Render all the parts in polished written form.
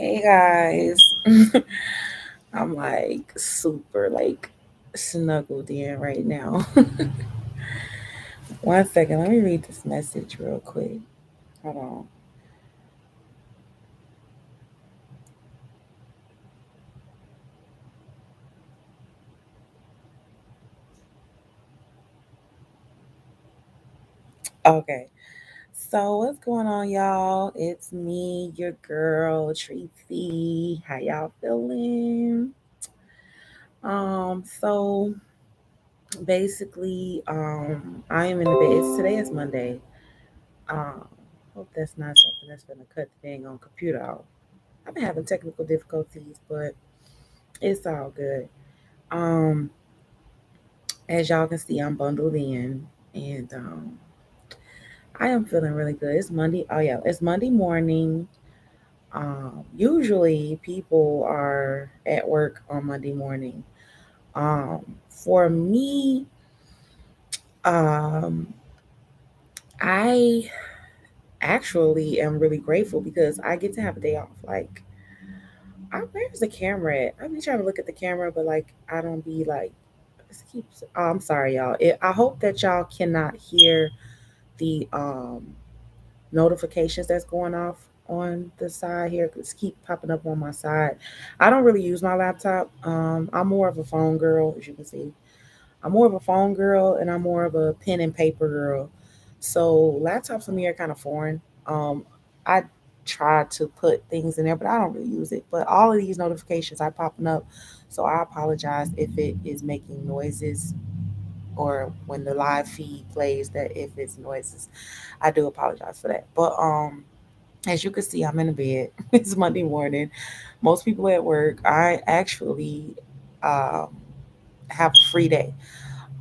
Hey guys. I'm like super snuggled in right now. One second, let me read this message real quick. Hold on. Okay. So what's going on, y'all? It's me, your girl, Tracy. How y'all feeling? So basically, I am in the bed. Today is Monday. Um, hope that's not something that's gonna cut the dang on computer out. I've been having technical difficulties, but it's all good. Um, as y'all can see, I'm bundled in, and I am feeling really good. It's Monday. Oh yeah, it's Monday morning. Usually people are at work on Monday morning. Um, for me, um, I actually am really grateful because I get to have a day off. Where's the camera at? I be trying to look at the camera, but I don't be like. It keeps. Oh, I'm sorry, y'all. I hope that y'all cannot hear the notifications that's going off on the side here. It's keep popping up on my side. I don't really use my laptop. I'm more of a phone girl, as you can see. I'm more of a phone girl, and I'm more of a pen and paper girl. So laptops for me are kind of foreign. I try to put things in there, but I don't really use it. But all of these notifications are popping up, so I apologize if it is making noises or when the live feed plays that if it's noises. I do apologize for that. But as you can see, I'm in the bed. It's Monday morning. Most people at work. I actually um, have a free day.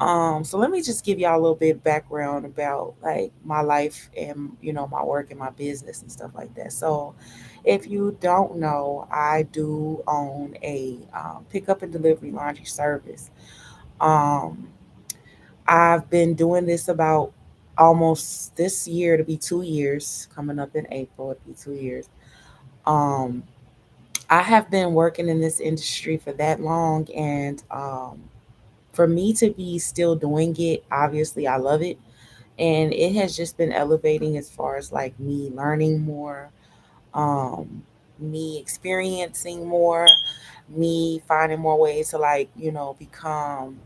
So let me just give y'all a little bit of background about like my life and my work and my business and stuff like that. So if you don't know, I do own a pickup and delivery laundry service. Um, I've been doing this about almost this year to be 2 years, coming up in April to be 2 years. Um, I have been working in this industry for that long, and for me to be still doing it, obviously I love it, and it has just been elevating as far as like me learning more, um, me experiencing more, me finding more ways to become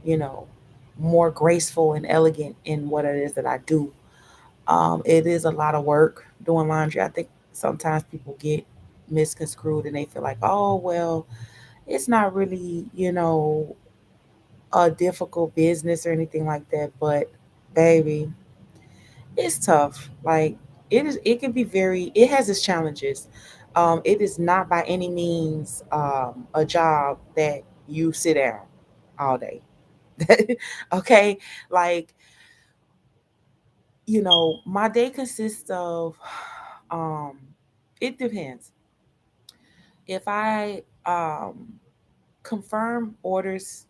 you know more graceful and elegant in what it is that I do. It is a lot of work doing laundry. I think sometimes people get misconstrued and they feel like, oh, well, it's not really, a difficult business or anything like that. But baby, it's tough. It can be it has its challenges. It is not by any means a job that you sit down all day. Okay. Like, my day consists of um it depends. If I confirm orders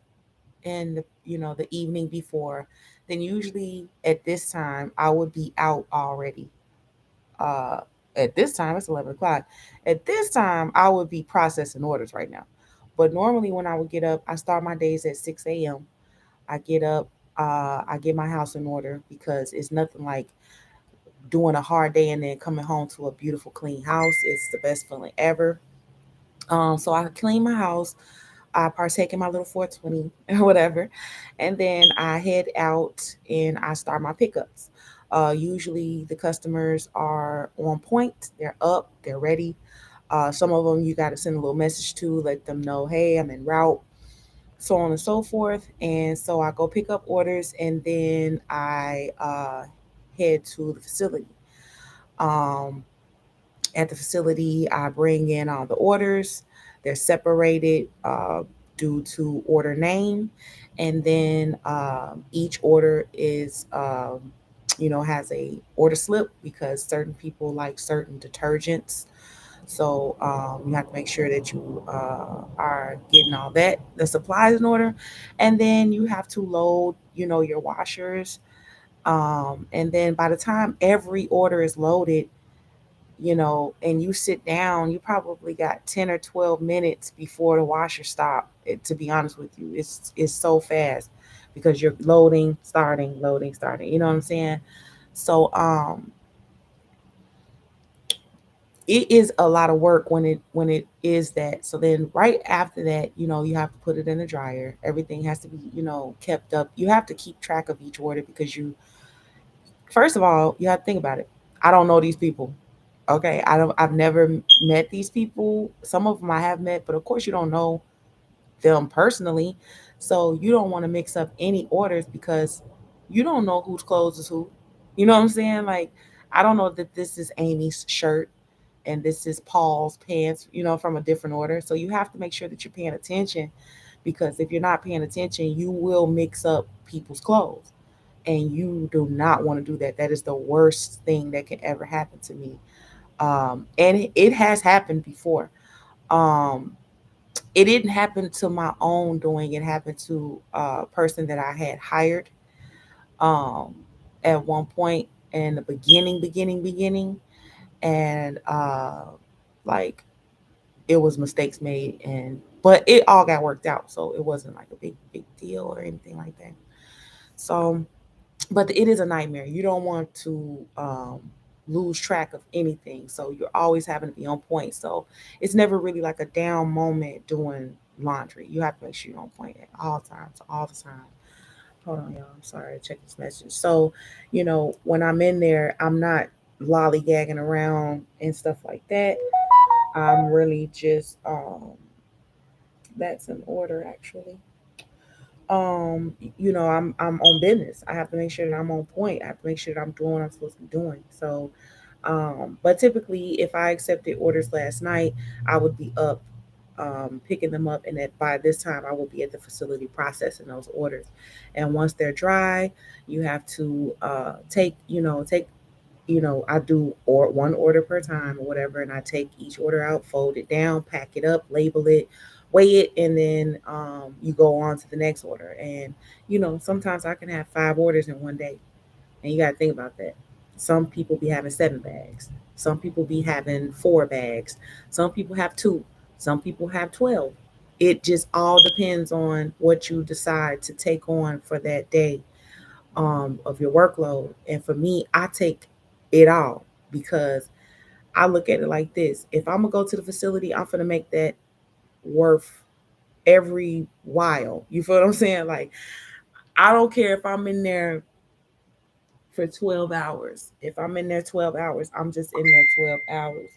in the evening before, then usually at this time I would be out already. Uh at this time it's 11 o'clock. At this time I would be processing orders right now. But normally when I would get up, I start my days at 6 a.m. I get up, I get my house in order because it's nothing like doing a hard day and then coming home to a beautiful clean house. It's the best feeling ever. So I clean my house, I partake in my little 420 or whatever, and then I head out and I start my pickups. Usually the customers are on point, they're up, they're ready. Some of them you got to send a little message to let them know, hey, I'm en route, so on and so forth. And so I go pick up orders and then I head to the facility. Um, at the facility, I bring in all the orders. They're separated due to order name, and then each order is, has a order slip because certain people like certain detergents. So you have to make sure that you are getting all the supplies in order, and then you have to load, your washers. And then by the time every order is loaded, and you sit down, you probably got 10 or 12 minutes before the washer stop. To be honest with you, it's so fast because you're loading, starting. You know what I'm saying? So it is a lot of work when it is that. So then right after that, you have to put it in the dryer. Everything has to be, kept up. You have to keep track of each order because first of all, you have to think about it. I don't know these people. Okay, I've never met these people. Some of them I have met, but of course you don't know them personally. So you don't want to mix up any orders because you don't know whose clothes is who. You know what I'm saying? Like, I don't know that this is Amy's shirt and this is Paul's pants, from a different order. So you have to make sure that you're paying attention because if you're not paying attention, you will mix up people's clothes. And you do not want to do that. That is the worst thing that can ever happen to me. And it has happened before. Um, it didn't happen to my own doing. It happened to a person that I had hired um, at one point in the beginning, and like it was mistakes made, but it all got worked out, so it wasn't like a big deal or anything like that. So, but it is a nightmare. You don't want to lose track of anything, so you're always having to be on point. So it's never really like a down moment doing laundry. You have to make sure you're on point at all times, all the time. Hold on, y'all. I'm sorry. Check this message. So, when I'm in there, I'm not lollygagging around and stuff like that. I'm really just that's an order actually. I'm on business. I have to make sure that I'm on point. I have to make sure that I'm doing what I'm supposed to be doing. So, but typically, if I accepted orders last night, I would be up picking them up, and that by this time I will be at the facility processing those orders. And once they're dry, you have to I do one order per time or whatever, and I take each order out, fold it down, pack it up, label it, weigh it, and then you go on to the next order. And sometimes I can have 5 orders in one day, and you got to think about that. Some people be having 7 bags. Some people be having 4 bags. Some people have two. Some people have 12. It just all depends on what you decide to take on for that day of your workload. And for me, I take it all because I look at it like this. If I'm gonna go to the facility, I'm gonna make that worth every while. You feel what I'm saying? Like, I don't care if I'm in there for 12 hours. If I'm in there 12 hours, I'm just in there 12 hours.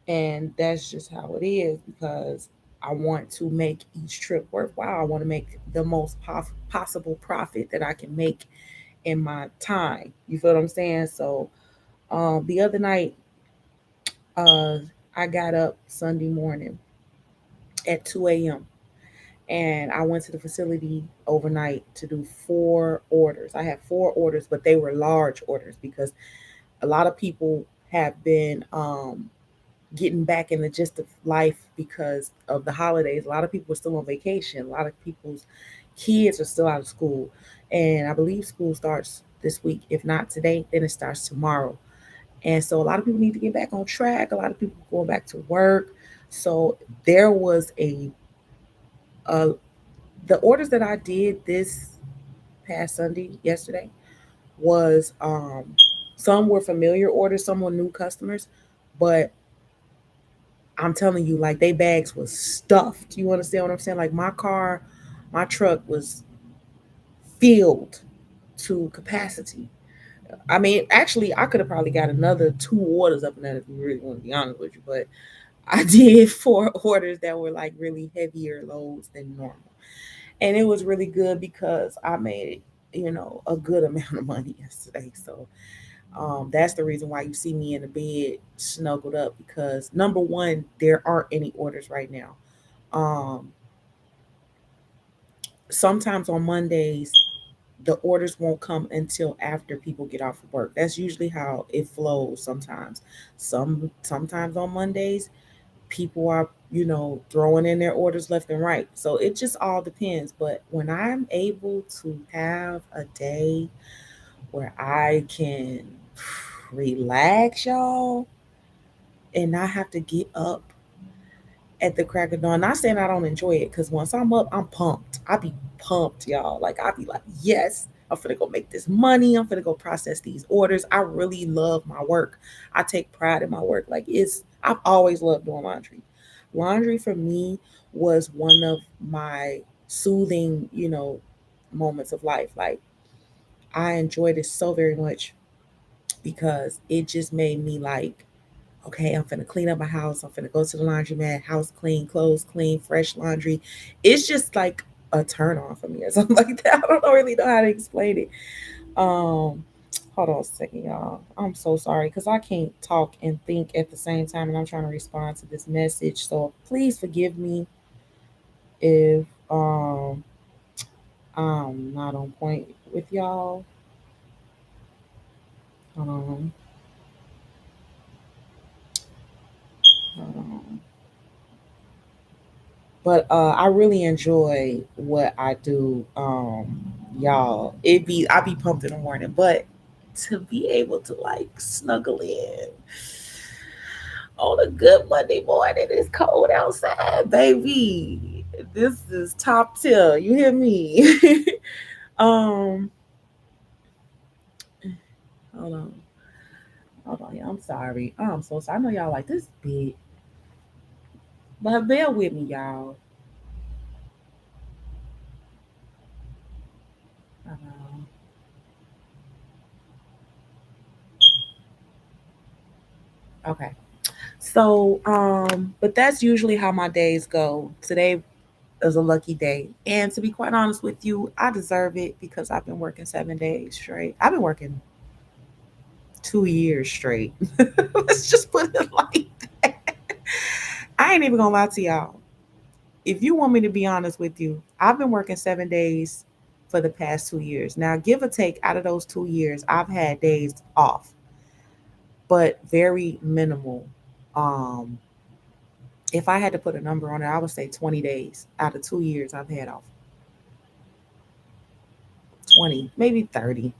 And that's just how it is because I want to make each trip worthwhile. I want to make the most possible profit that I can make in my time. You feel what I'm saying? So the other night, uh, I got up Sunday morning at 2 a.m. and I went to the facility overnight to do 4 orders. I had 4 orders, but they were large orders because a lot of people have been getting back in the gist of life because of the holidays. A lot of people are still on vacation. A lot of people's kids are still out of school. And I believe school starts this week. If not today, then it starts tomorrow. And so a lot of people need to get back on track. A lot of people going back to work. So there was a the orders that I did this past Sunday, yesterday, was some were familiar orders, some were new customers, but I'm telling you, like they bags was stuffed. You understand what I'm saying? Like my truck was filled to capacity. I mean, actually, I could have probably got another 2 orders up in there if you really want to be honest with you. But I did 4 orders that were like really heavier loads than normal. And it was really good because I made, a good amount of money yesterday. So that's the reason why you see me in the bed snuggled up because number one, there aren't any orders right now. Um, Sometimes on Mondays, the orders won't come until after people get off of work. That's usually how it flows sometimes. Sometimes on Mondays, people are, throwing in their orders left and right. So it just all depends. But when I'm able to have a day where I can relax, y'all, and not have to get up at the crack of dawn. Not saying I don't enjoy it, because once I'm up, I'm pumped. I be pumped, y'all. Like I be like, yes, I'm finna go make this money. I'm finna go process these orders. I really love my work. I take pride in my work. Like I've always loved doing laundry. Laundry for me was one of my soothing, moments of life. Like I enjoyed it so very much because it just made me like, okay, I'm finna clean up my house. I'm finna go to the laundromat, house clean, clothes clean, fresh laundry. It's just like a turn on for me or something like that. I don't really know how to explain it. Um, Hold on a second, y'all. I'm so sorry because I can't talk and think at the same time, and I'm trying to respond to this message. So please forgive me if I'm not on point with y'all. Um, um, but I really enjoy what I do. Y'all, I be pumped in the morning, but to be able to like snuggle in on a good Monday morning, it's cold outside, baby. This is top tier. You hear me? um, hold on, hold on. Yeah, I'm sorry. I'm so sorry. I know y'all like this big, but bear with me, y'all. Uh, okay. So, but that's usually how my days go. Today is a lucky day. And to be quite honest with you, I deserve it because I've been working 7 days straight. I've been working 2 years straight. Let's just put it like that. I ain't even gonna lie to y'all. If you want me to be honest with you, I've been working 7 days for the past 2 years. Now, give or take, out of those 2 years, I've had days off, but very minimal. Um, if I had to put a number on it, I would say 20 days out of 2 years I've had off. 20, maybe 30.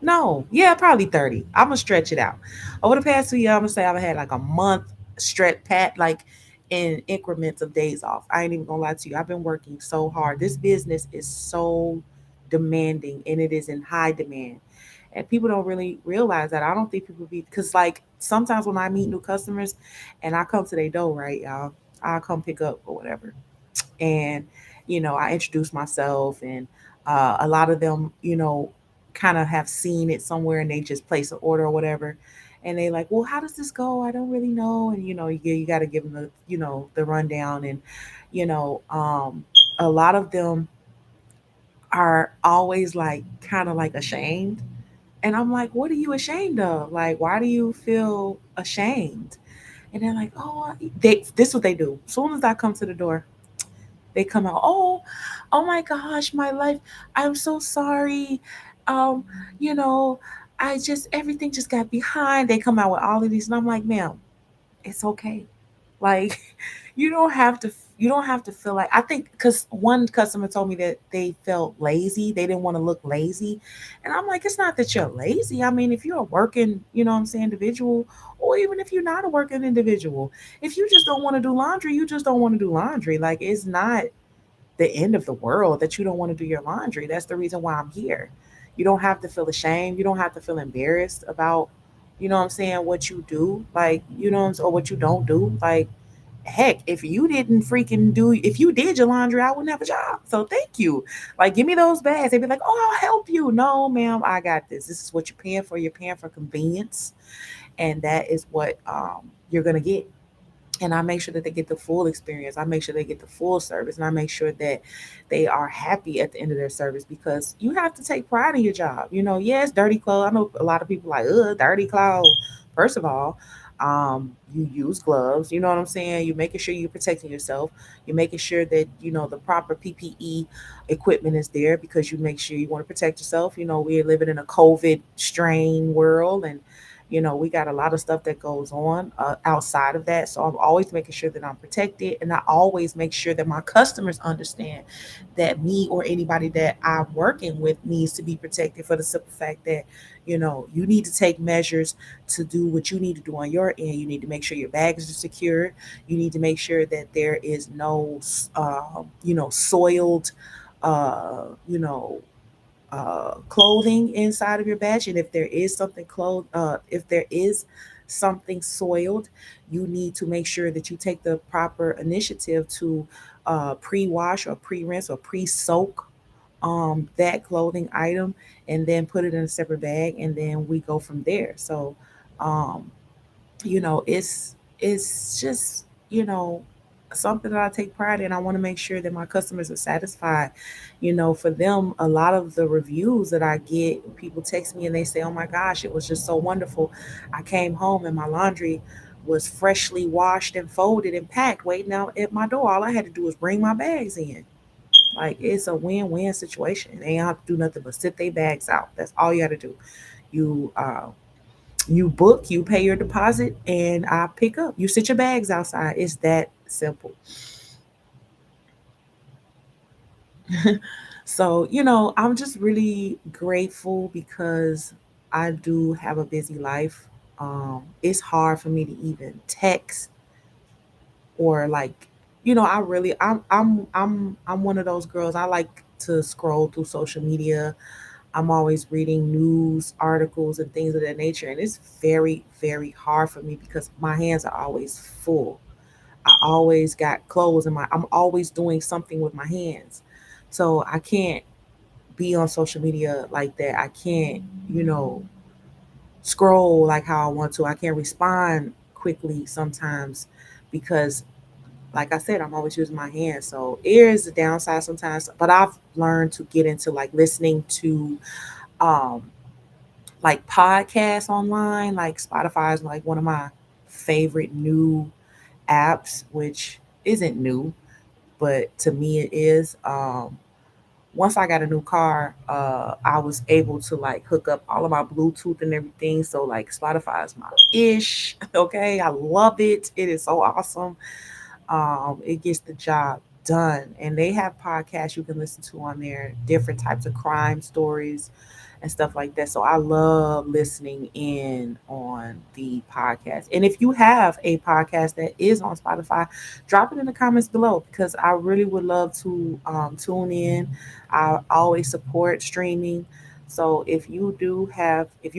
No, yeah, probably 30. I'm gonna stretch it out. Over the past 2 years, I'm gonna say I've had like a month stretch pat, like in increments of days off. I ain't even gonna lie to you. I've been working so hard. This business is so demanding and it is in high demand. And people don't really realize that. I don't think people be because like sometimes when I meet new customers and I come to their door, right, y'all, I'll come pick up or whatever. And I introduce myself, and a lot of them kind of have seen it somewhere and they just place an order or whatever, and they like, well, how does this go? I don't really know. And you got to give them the the rundown. And you know um a lot of them are always like kind of like ashamed, and I'm like, what are you ashamed of? Like, why do you feel ashamed? And they're like, oh, this is what they do. As soon as I come to the door, they come out, oh my gosh, my life, I'm so sorry. Um, you know, I just everything just got behind. They come out with all of these, and I'm like, ma'am, it's okay. Like, you don't have to you don't have to feel like, I think, because one customer told me that they felt lazy. They didn't want to look lazy. And I'm like, it's not that you're lazy. I mean, if you're a working, what I'm saying, individual, or even if you're not a working individual, if you just don't want to do laundry, you just don't want to do laundry. Like, it's not the end of the world that you don't want to do your laundry. That's the reason why I'm here. You don't have to feel ashamed. You don't have to feel embarrassed about, what I'm saying, what you do, like, or what you don't do. Like, heck, if you didn't freaking do, if you did your laundry, I wouldn't have a job. So thank you. Like, give me those bags. They'd be like, oh, I'll help you. No, ma'am, I got this. This is what you're paying for. You're paying for convenience. And that is what you're going to get. And I make sure that they get the full experience. I make sure they get the full service, and I make sure that they are happy at the end of their service, because you have to take pride in your job. Yes, dirty clothes. I know a lot of people like, ugh, dirty clothes. First of all, you use gloves. You know what I'm saying? You're making sure you're protecting yourself. You're making sure that the proper PPE equipment is there, because you make sure you want to protect yourself. We're living in a COVID strain world, and We got a lot of stuff that goes on outside of that. So I'm always making sure that I'm protected. And I always make sure that my customers understand that me or anybody that I'm working with needs to be protected for the simple fact that, you need to take measures to do what you need to do on your end. You need to make sure your bags are secure. You need to make sure that there is no, soiled, uh, you know, clothing inside of your batch, and if there is something soiled, you need to make sure that you take the proper initiative to pre-wash or pre-rinse or pre-soak that clothing item, and then put it in a separate bag, and then we go from there. So um, it's just something that I take pride in. I want to make sure that my customers are satisfied. For them, a lot of the reviews that I get, people text me and they say, "Oh my gosh, it was just so wonderful. I came home and my laundry was freshly washed and folded and packed, waiting out at my door. All I had to do was bring my bags in." Like, it's a win-win situation. They don't have to do nothing but sit their bags out. That's all you got to do. You book, you pay your deposit, and I pick up. You sit your bags outside. It's that simple. So, I'm just really grateful because I do have a busy life. It's hard for me to even text or like, I'm one of those girls. I like to scroll through social media. I'm always reading news articles and things of that nature. And it's very, very hard for me because my hands are always full. I always got clothes I'm always doing something with my hands. So I can't be on social media like that. I can't, you know, scroll like how I want to. I can't respond quickly sometimes because, like I said, I'm always using my hands. So it is the downside sometimes, but I've learned to get into like listening to um like podcasts online. Like Spotify is like one of my favorite new apps, which isn't new, but to me it is. Once I got a new car, I was able to like hook up all of my Bluetooth and everything. So like Spotify is my ish. Okay, I love it. It is so awesome. It gets the job done, and they have podcasts you can listen to on there, different types of crime stories and stuff like that. So I love listening in on the podcast. And if you have a podcast that is on Spotify, drop it in the comments below because I really would love to tune in. I always support streaming. So if you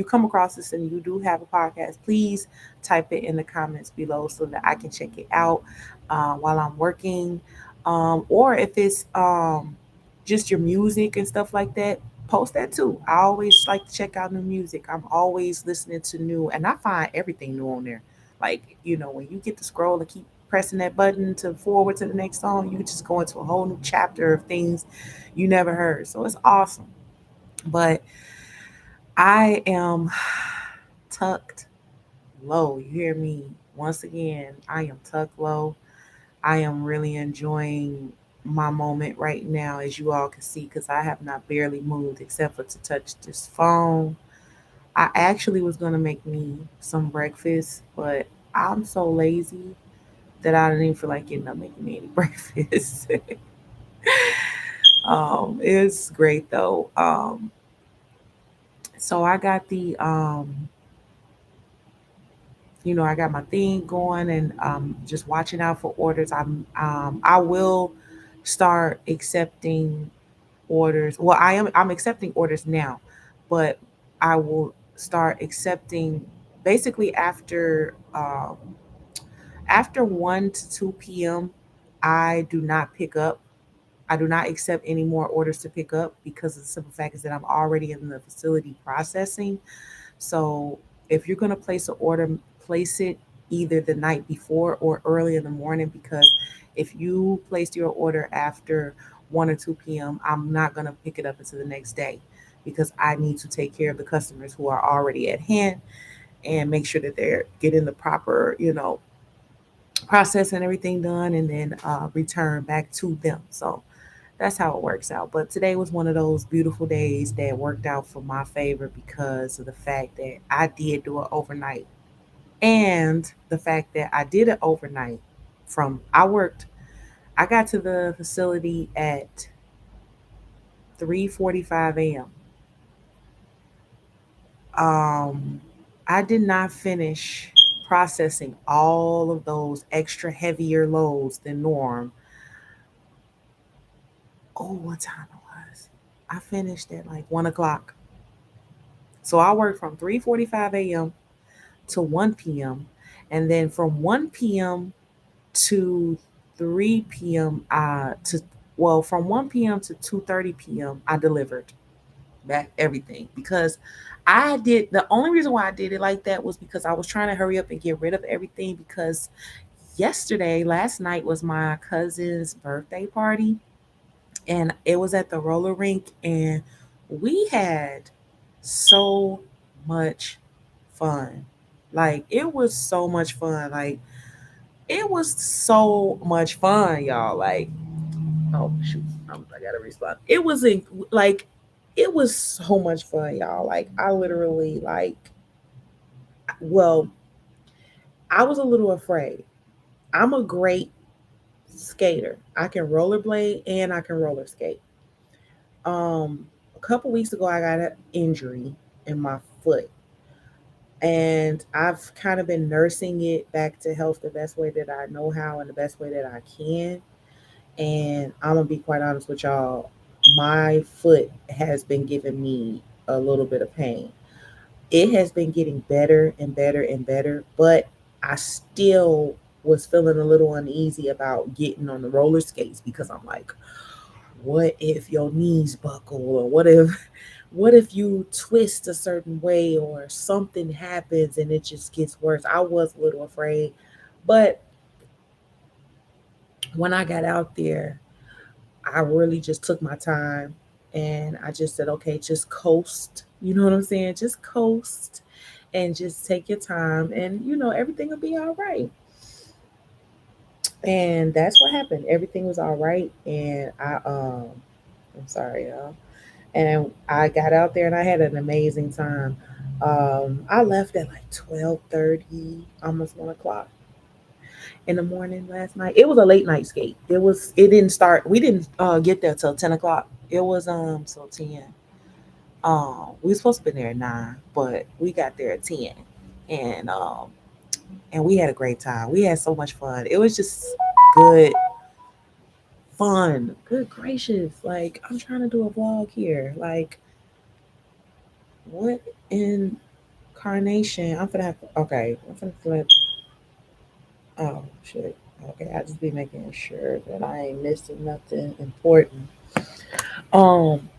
come across this and you do have a podcast, please type it in the comments below so that I can check it out while I'm working. Or if it's just your music and stuff like that, post that too. I always like to check out new music. I'm always listening to new, and I find everything new on there. Like, when you get to scroll and keep pressing that button to forward to the next song, you just go into a whole new chapter of things you never heard. So it's awesome. But I am tucked low. You hear me? Once again, I am tucked low. I am really enjoying my moment right now, as you all can see, because I have not barely moved except for to touch this phone. I actually was going to make me some breakfast, but I'm so lazy that I didn't even feel like getting up making me any breakfast. It's great though. So I got I got my thing going and just watching out for orders. I will start accepting orders. Well, I'm accepting orders now, but I will start accepting basically after 1 to 2 p.m. I do not pick up. I do not accept any more orders to pick up because of the simple fact is that I'm already in the facility processing. So if you're going to place an order, place it either the night before or early in the morning because if you place your order after 1 or 2 p.m., I'm not going to pick it up until the next day because I need to take care of the customers who are already at hand and make sure that they're getting the proper, process and everything done and then return back to them. So that's how it works out. But today was one of those beautiful days that worked out for my favor because of the fact that I did do it overnight. And the fact that I did it overnight from I got to the facility at 3:45 a.m. I did not finish processing all of those extra heavier loads than norm. Oh, what time it was? I finished at like 1 o'clock. So I worked from 3:45 a.m. to 1 p.m. And then from 1 p.m. to 3 p.m. From 1 p.m. to 2:30 p.m. I delivered back everything because the only reason why I did it like that was because I was trying to hurry up and get rid of everything because last night was my cousin's birthday party, and it was at the roller rink, and we had so much fun. Like it was so much fun. Like it was so much fun, y'all. Like, oh shoot, I gotta respond. Like it was so much fun, y'all. Like I literally well, I was a little afraid. I'm a great skater. I can rollerblade and I can roller skate. Um, a couple weeks ago, I got an injury in my foot, and I've kind of been nursing it back to health the best way that I know how and the best way that I can. And I'm gonna be quite honest with y'all, my foot has been giving me a little bit of pain. It has been getting better and better and better, but I still was feeling a little uneasy about getting on the roller skates because I'm like, what if your knees buckle, or what if you twist a certain way or something happens and it just gets worse. I was a little afraid, but when I got out there, I really just took my time and I just said, okay, just coast. You know what I'm saying? Just coast and just take your time, and everything will be all right. And that's what happened. Everything was all right, and I'm sorry, y'all. And I got out there and I had an amazing time. I left at like 12:30, almost 1 o'clock in the morning last night. It was a late night skate. It didn't start. We didn't get there till 10 o'clock. It was so 10. We were supposed to be there at 9, but we got there at 10, and we had a great time. We had so much fun. It was just good fun. Good gracious! Like I'm trying to do a vlog here. Like what in carnation? I'm gonna have to. Okay, I'm gonna flip. Oh shit. Okay, I just be making sure that I ain't missing nothing important. Um,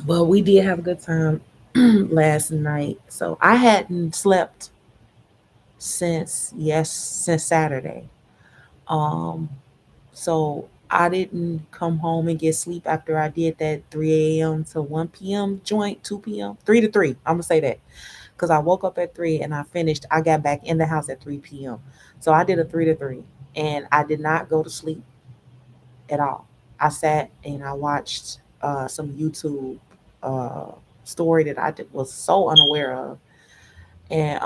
but we did have a good time last night. So I hadn't slept since Saturday. Um, so I didn't come home and get sleep after I did that 3 a.m. to 1 p.m. joint, 2 p.m., 3 to 3. I'm gonna say that because I woke up at 3 and I finished. I got back in the house at 3 p.m. So I did a 3 to 3, and I did not go to sleep at all. I sat and I watched some YouTube uh, story that was so unaware of, and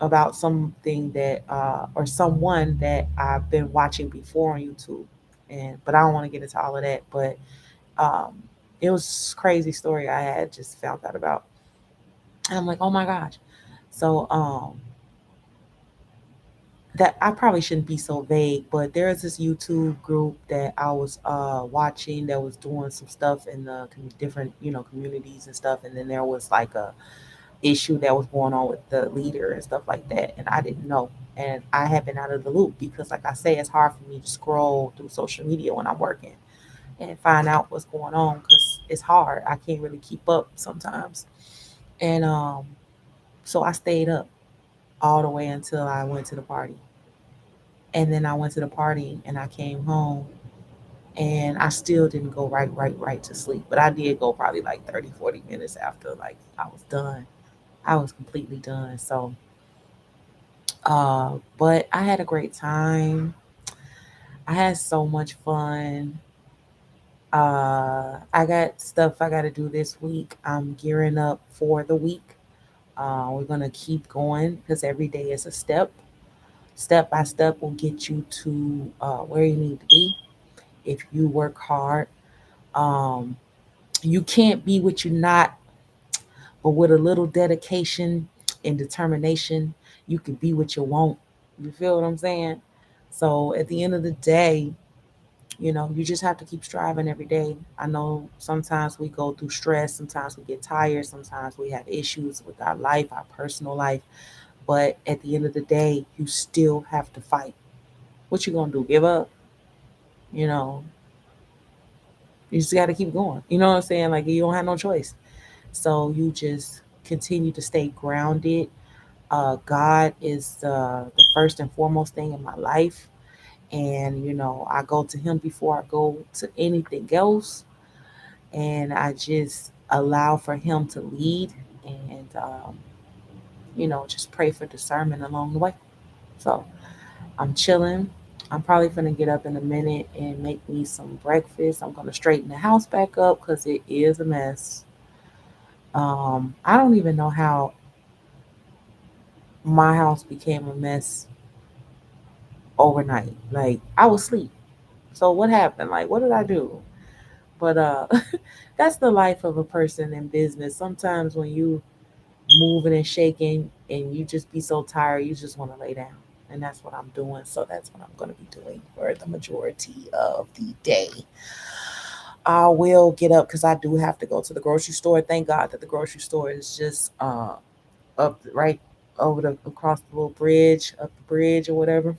about something that or someone that I've been watching before on YouTube, and but I don't want to get into all of that. But um, it was a crazy story I had just found out about, and I'm like, oh my gosh. So that I probably shouldn't be so vague, but there is this YouTube group that I was watching that was doing some stuff in the different communities and stuff, and then there was like a issue that was going on with the leader and stuff like that, and I didn't know, and I have been out of the loop because, like I say, it's hard for me to scroll through social media when I'm working and find out what's going on because it's hard. I can't really keep up sometimes, and so I stayed up all the way until I went to the party. And then I went to the party and I came home and I still didn't go right to sleep. But I did go probably like 30, 40 minutes after like I was done. I was completely done. So but I had a great time. I had so much fun. I got stuff I got to do this week. I'm gearing up for the week. We're going to keep going because every day is a step. Step by step will get you to where you need to be if you work hard. Um, you can't be what you're not, but with a little dedication and determination, you can be what you want. You feel what I'm saying? So at the end of the day, you just have to keep striving every day. I know sometimes we go through stress, sometimes we get tired, sometimes we have issues with our life, our personal life, but at the end of the day, you still have to fight. What you gonna do? Give up? You know, you just got to keep going. You know what I'm saying? Like you don't have no choice. So you just continue to stay grounded. God is the first and foremost thing in my life, and I go to Him before I go to anything else, and I just allow for Him to lead, and just pray for discernment along the way. So I'm chilling. I'm probably gonna get up in a minute and make me some breakfast. I'm gonna straighten the house back up because it is a mess. I don't even know how my house became a mess overnight. Like I was asleep. So what happened? Like what did I do? But that's the life of a person in business. Sometimes when you moving and shaking and you just be so tired, you just want to lay down. And that's what I'm doing. So that's what I'm going to be doing for the majority of the day. I will get up because I do have to go to the grocery store. Thank God that the grocery store is just up right over the across the little bridge, up the bridge or whatever.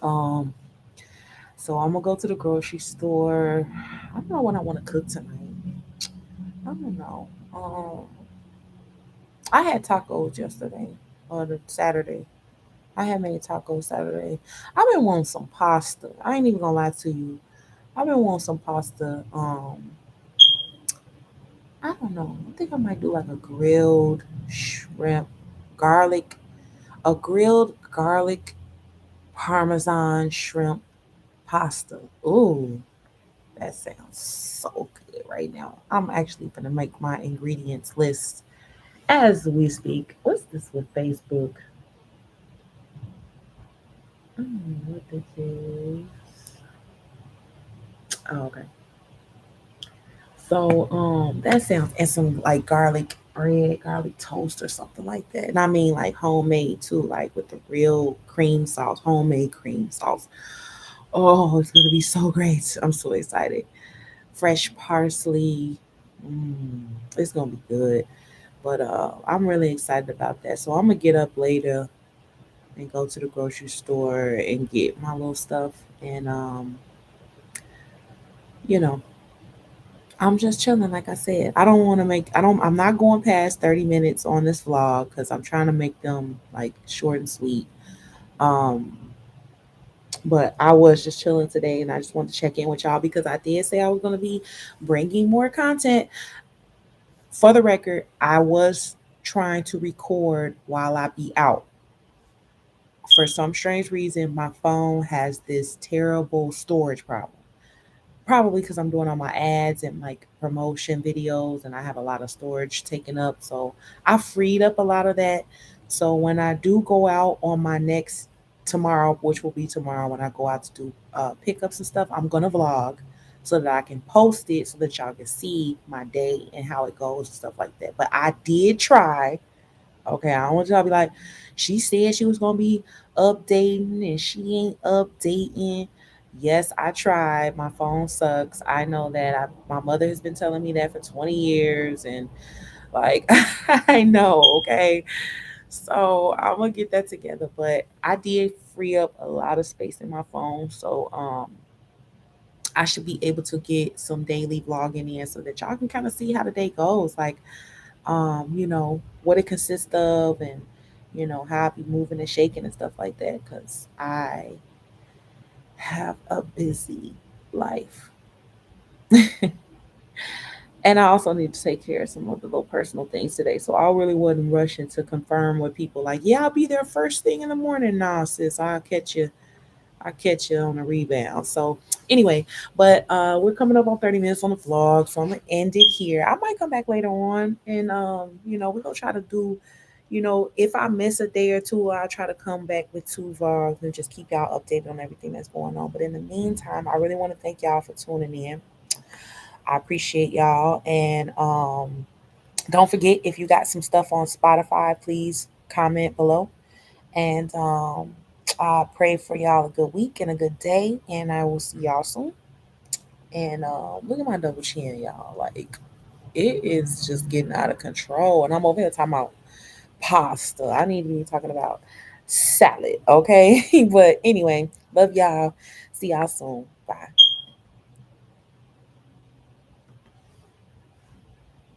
Um, so I'm gonna go to the grocery store. I don't know what I want to cook tonight. I don't know. I had tacos yesterday or the Saturday. I had made tacos Saturday. I've been wanting some pasta. I ain't even gonna lie to you. I've been wanting some pasta. I don't know. I think I might do like a grilled shrimp, garlic, a grilled garlic parmesan shrimp pasta. Ooh, that sounds so good right now. I'm actually gonna make my ingredients list as we speak. What's this with Facebook? I don't know what this is. Oh, okay. So that sounds and some like garlic bread, garlic toast or something like that. And I mean like homemade too, like with the real cream sauce, homemade cream sauce. Oh, it's gonna be so great. I'm so excited. Fresh parsley. Mm, it's gonna be good. But I'm really excited about that. So I'm gonna get up later and go to the grocery store and get my little stuff and you know I'm just chilling, like I said. I don't want to make. I don't. I'm not going past 30 minutes on this vlog because I'm trying to make them like short and sweet. Um, but I was just chilling today, and I just wanted to check in with y'all because I did say I was going to be bringing more content. For the record, I was trying to record while I be out. For some strange reason, my phone has this terrible storage problem. Probably because I'm doing all my ads and like promotion videos and I have a lot of storage taken up. So I freed up a lot of that. So when I do go out on my next tomorrow, which will be tomorrow when I go out to do pickups and stuff, I'm gonna vlog so that I can post it so that y'all can see my day and how it goes and stuff like that. But I did try. Okay, I don't want y'all to be like, she said she was gonna be updating and she ain't updating. Yes, I tried. My phone sucks. I know that. My mother has been telling me that for 20 years, and like I know. Okay, so I'm gonna get that together. But I did free up a lot of space in my phone, so I should be able to get some daily vlogging in so that y'all can kind of see how the day goes. Like what it consists of and how I be moving and shaking and stuff like that because I have a busy life. And I also need to take care of some of the little personal things today. So I really wasn't rushing to confirm with people like, yeah, I'll be there first thing in the morning. Nah, sis, I'll catch you I catch you on a rebound. So anyway, but we're coming up on 30 minutes on the vlog, so I'm gonna end it here. I might come back later on and we're gonna try to do, if I miss a day or two, I'll try to come back with two vlogs and just keep y'all updated on everything that's going on. But in the meantime, I really want to thank y'all for tuning in. I appreciate y'all. And don't forget, if you got some stuff on Spotify, please comment below. And I pray for y'all a good week and a good day. And I will see y'all soon. And look at my double chin, y'all. Like, it is just getting out of control. And I'm over here talking about pasta. I need to be talking about salad, okay? But anyway, love y'all. See y'all soon. Bye.